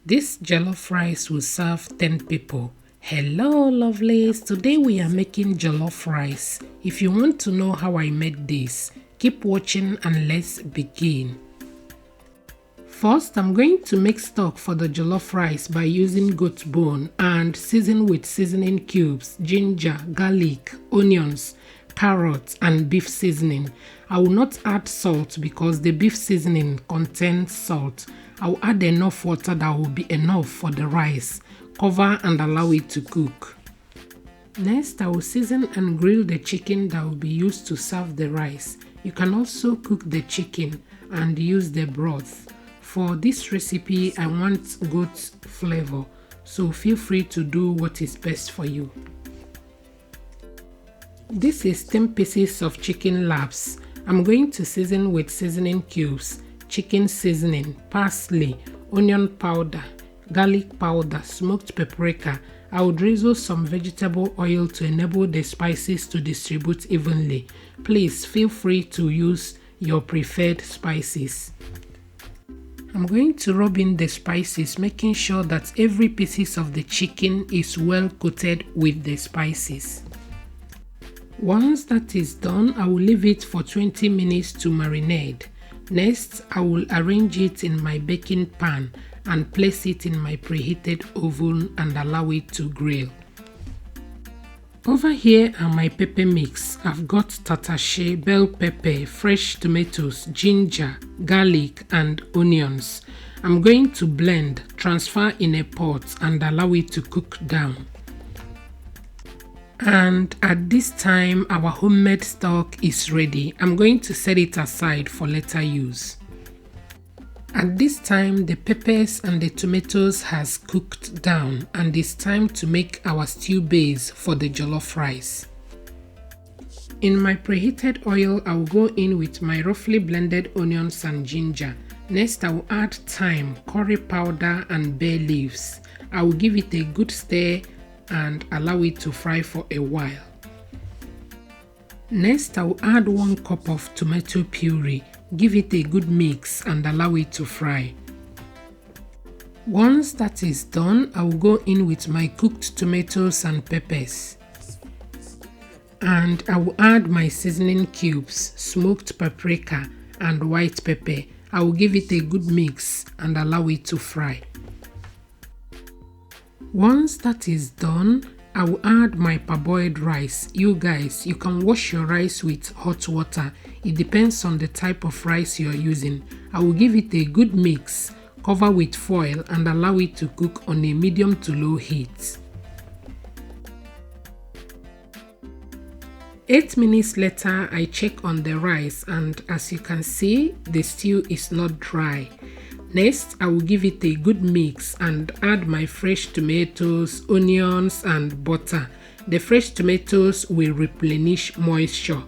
This jollof rice will serve 10 people. Hello lovelies, today we are making jollof rice. If you want to know how I made this, keep watching and let's begin. First, I'm going to make stock for the jollof rice by using goat bone and season with seasoning cubes, ginger, garlic, onions, carrots and beef seasoning. I will not add salt because the beef seasoning contains salt. I will add enough water that will be enough for the rice. Cover and allow it to cook. Next, I will season and grill the chicken that will be used to serve the rice. You can also cook the chicken and use the broth. For this recipe, I want goat flavor, so feel free to do what is best for you. This is 10 pieces of chicken laps. I'm going to season with seasoning cubes, chicken seasoning, parsley, onion powder, garlic powder, smoked paprika. I will drizzle some vegetable oil to enable the spices to distribute evenly. Please feel free to use your preferred spices. I'm going to rub in the spices, making sure that every piece of the chicken is well coated with the spices. Once that is done, I will leave it for 20 minutes to marinate. Next, I will arrange it in my baking pan and place it in my preheated oven and allow it to grill. Over here are my pepper mix. I've got tatashe, bell pepper, fresh tomatoes, ginger, garlic and onions. I'm going to blend, transfer in a pot and allow it to cook down. And at this time, our homemade stock is ready. I'm going to set it aside for later use. At this time, the peppers and the tomatoes has cooked down and it's time to make our stew base for the jollof rice. In my preheated oil, I will go in with my roughly blended onions and ginger. Next, I will add thyme, curry powder and bay leaves. I will give it a good stir and allow it to fry for a while. Next, I will add 1 cup of tomato puree. Give it a good mix and allow it to fry. Once that is done, I will go in with my cooked tomatoes and peppers. And I will add my seasoning cubes, smoked paprika and white pepper. I will give it a good mix and allow it to fry. Once that is done, I will add my parboiled rice. You guys, you can wash your rice with hot water. It depends on the type of rice you are using. I will give it a good mix, cover with foil and allow it to cook on a medium to low heat. 8 minutes later, I check on the rice and as you can see, the stew is not dry. Next, I will give it a good mix and add my fresh tomatoes, onions and butter. The fresh tomatoes will replenish moisture.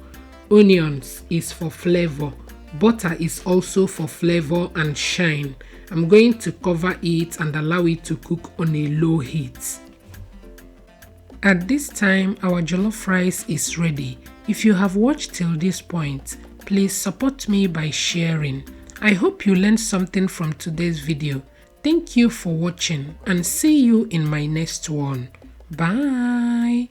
Onions is for flavor. Butter is also for flavor and shine. I'm going to cover it and allow it to cook on a low heat. At this time, our jollof rice is ready. If you have watched till this point, please support me by sharing. I hope you learned something from today's video. Thank you for watching and see you in my next one. Bye.